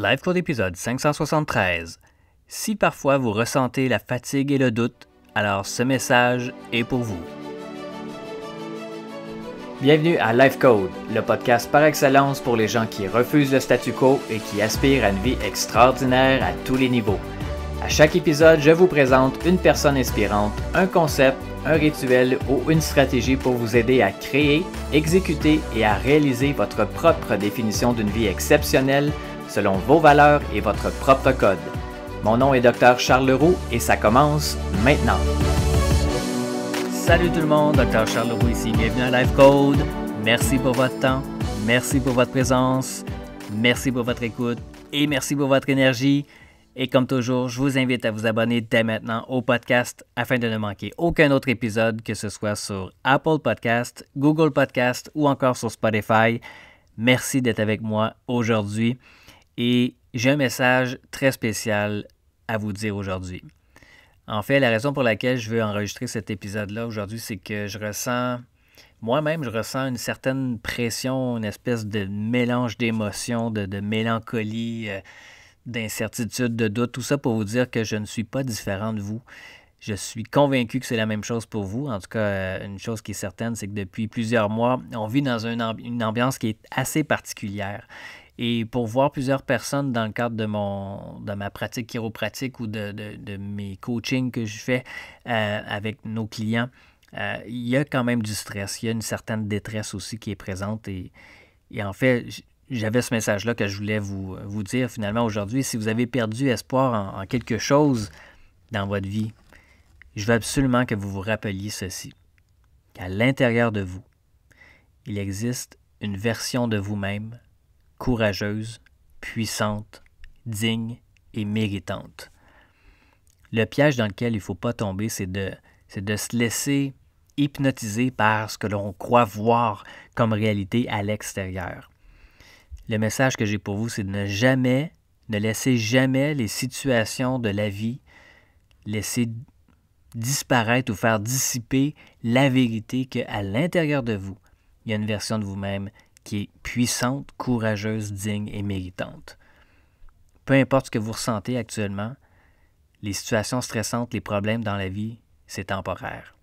Live Code épisode 573. Si parfois vous ressentez la fatigue et le doute, alors ce message est pour vous. Bienvenue à Live Code, le podcast par excellence pour les gens qui refusent le statu quo et qui aspirent à une vie extraordinaire à tous les niveaux. À chaque épisode, je vous présente une personne inspirante, un concept, un rituel ou une stratégie pour vous aider à créer, exécuter et à réaliser votre propre définition d'une vie exceptionnelle selon vos valeurs et votre propre code. Mon nom est Dr. Charles Leroux et ça commence maintenant. Salut tout le monde, Dr. Charles Leroux ici, bienvenue à Live Code. Merci pour votre temps, merci pour votre présence, merci pour votre écoute et merci pour votre énergie. Et comme toujours, je vous invite à vous abonner dès maintenant au podcast afin de ne manquer aucun autre épisode, que ce soit sur Apple Podcast, Google Podcast ou encore sur Spotify. Merci d'être avec moi aujourd'hui. Et j'ai un message très spécial à vous dire aujourd'hui. En fait, la raison pour laquelle je veux enregistrer cet épisode-là aujourd'hui, c'est que moi-même, je ressens une certaine pression, une espèce de mélange d'émotions, de mélancolie, d'incertitude, de doute, tout ça pour vous dire que je ne suis pas différent de vous. Je suis convaincu que c'est la même chose pour vous. En tout cas, une chose qui est certaine, c'est que depuis plusieurs mois, on vit dans une ambiance qui est assez particulière. Et pour voir plusieurs personnes dans le cadre de ma pratique chiropratique ou de mes coachings que je fais avec nos clients, il y a quand même du stress. Il y a une certaine détresse aussi qui est présente. Et en fait, j'avais ce message-là que je voulais vous dire finalement aujourd'hui. Si vous avez perdu espoir en quelque chose dans votre vie, je veux absolument que vous vous rappeliez ceci. Qu'à l'intérieur de vous, il existe une version de vous-même courageuse, puissante, digne et méritante. Le piège dans lequel il ne faut pas tomber, c'est de se laisser hypnotiser par ce que l'on croit voir comme réalité à l'extérieur. Le message que j'ai pour vous, c'est de ne laisser jamais les situations de la vie laisser disparaître ou faire dissiper la vérité qu'à l'intérieur de vous, il y a une version de vous-même qui est puissante, courageuse, digne et méritante. Peu importe ce que vous ressentez actuellement, les situations stressantes, les problèmes dans la vie, c'est temporaire.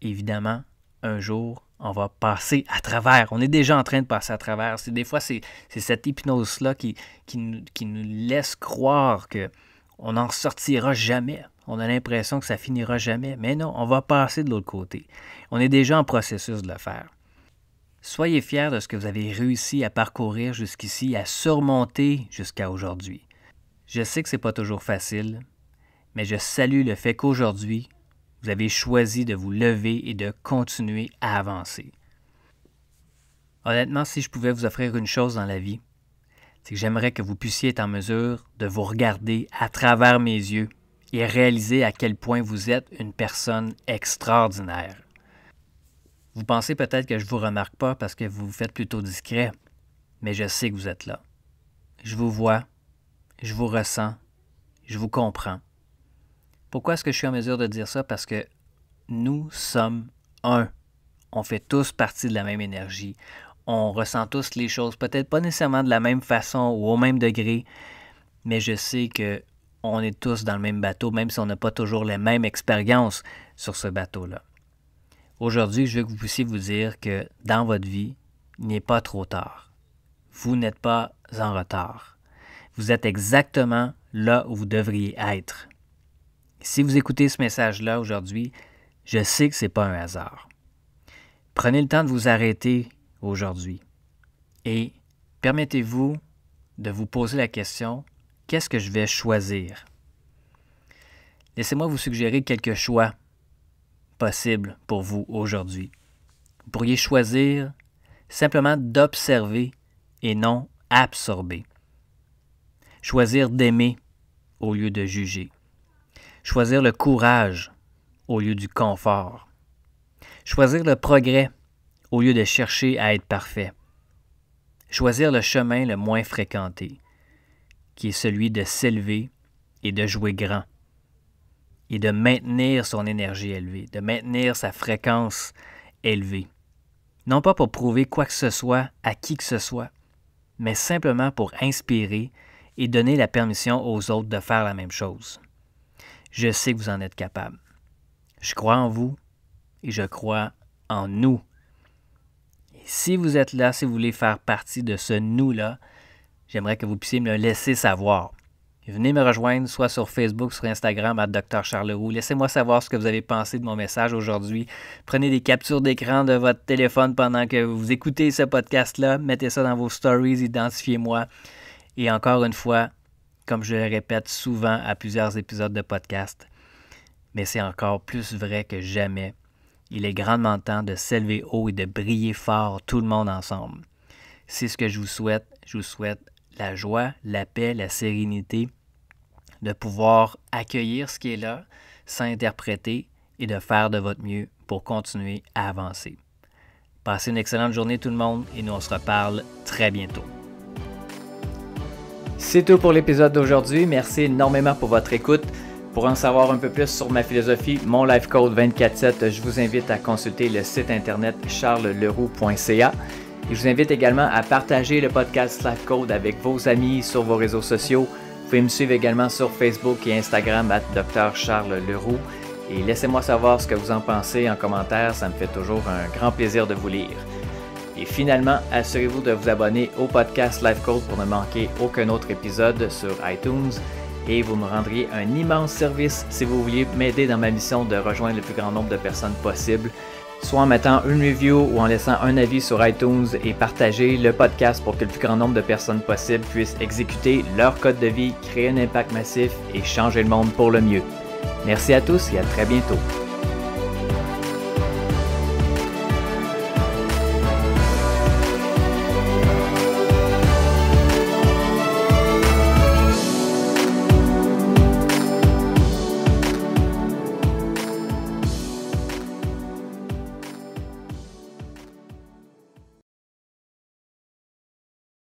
Évidemment, un jour, on va passer à travers. On est déjà en train de passer à travers. Des fois, c'est cette hypnose-là qui nous laisse croire qu'on n'en sortira jamais. On a l'impression que ça finira jamais. Mais non, on va passer de l'autre côté. On est déjà en processus de le faire. Soyez fiers de ce que vous avez réussi à parcourir jusqu'ici, à surmonter jusqu'à aujourd'hui. Je sais que ce n'est pas toujours facile, mais je salue le fait qu'aujourd'hui, vous avez choisi de vous lever et de continuer à avancer. Honnêtement, si je pouvais vous offrir une chose dans la vie, c'est que j'aimerais que vous puissiez être en mesure de vous regarder à travers mes yeux et réaliser à quel point vous êtes une personne extraordinaire. Vous pensez peut-être que je ne vous remarque pas parce que vous vous faites plutôt discret, mais je sais que vous êtes là. Je vous vois, je vous ressens, je vous comprends. Pourquoi est-ce que je suis en mesure de dire ça? Parce que nous sommes un. On fait tous partie de la même énergie. On ressent tous les choses, peut-être pas nécessairement de la même façon ou au même degré, mais je sais qu'on est tous dans le même bateau, même si on n'a pas toujours les mêmes expériences sur ce bateau-là. Aujourd'hui, je veux que vous puissiez vous dire que dans votre vie, il n'est pas trop tard. Vous n'êtes pas en retard. Vous êtes exactement là où vous devriez être. Si vous écoutez ce message-là aujourd'hui, je sais que ce n'est pas un hasard. Prenez le temps de vous arrêter aujourd'hui et permettez-vous de vous poser la question, qu'est-ce que je vais choisir? Laissez-moi vous suggérer quelques choix possible pour vous aujourd'hui. Vous pourriez choisir simplement d'observer et non absorber. Choisir d'aimer au lieu de juger. Choisir le courage au lieu du confort. Choisir le progrès au lieu de chercher à être parfait. Choisir le chemin le moins fréquenté, qui est celui de s'élever et de jouer grand. Et de maintenir son énergie élevée, de maintenir sa fréquence élevée. Non pas pour prouver quoi que ce soit à qui que ce soit, mais simplement pour inspirer et donner la permission aux autres de faire la même chose. Je sais que vous en êtes capable. Je crois en vous et je crois en nous. Et si vous êtes là, si vous voulez faire partie de ce nous-là, j'aimerais que vous puissiez me le laisser savoir. Venez me rejoindre soit sur Facebook, sur Instagram, @Dr Charles Leroux. Laissez-moi savoir ce que vous avez pensé de mon message aujourd'hui. Prenez des captures d'écran de votre téléphone pendant que vous écoutez ce podcast-là. Mettez ça dans vos stories, identifiez-moi. Et encore une fois, comme je le répète souvent à plusieurs épisodes de podcast, mais c'est encore plus vrai que jamais. Il est grandement temps de s'élever haut et de briller fort, tout le monde ensemble. C'est ce que je vous souhaite. Je vous souhaite la joie, la paix, la sérénité, de pouvoir accueillir ce qui est là, s'interpréter et de faire de votre mieux pour continuer à avancer. Passez une excellente journée tout le monde et nous on se reparle très bientôt. C'est tout pour l'épisode d'aujourd'hui. Merci énormément pour votre écoute. Pour en savoir un peu plus sur ma philosophie, mon Life Code 24/7, je vous invite à consulter le site internet charlesleroux.ca. Et je vous invite également à partager le podcast Life Code avec vos amis sur vos réseaux sociaux. Vous pouvez me suivre également sur Facebook et Instagram @Dr Charles Leroux. Et laissez-moi savoir ce que vous en pensez en commentaire, ça me fait toujours un grand plaisir de vous lire. Et finalement, assurez-vous de vous abonner au podcast Life Code pour ne manquer aucun autre épisode sur iTunes. Et vous me rendriez un immense service si vous vouliez m'aider dans ma mission de rejoindre le plus grand nombre de personnes possible, soit en mettant une review ou en laissant un avis sur iTunes et partager le podcast pour que le plus grand nombre de personnes possible puissent exécuter leur code de vie, créer un impact massif et changer le monde pour le mieux. Merci à tous et à très bientôt.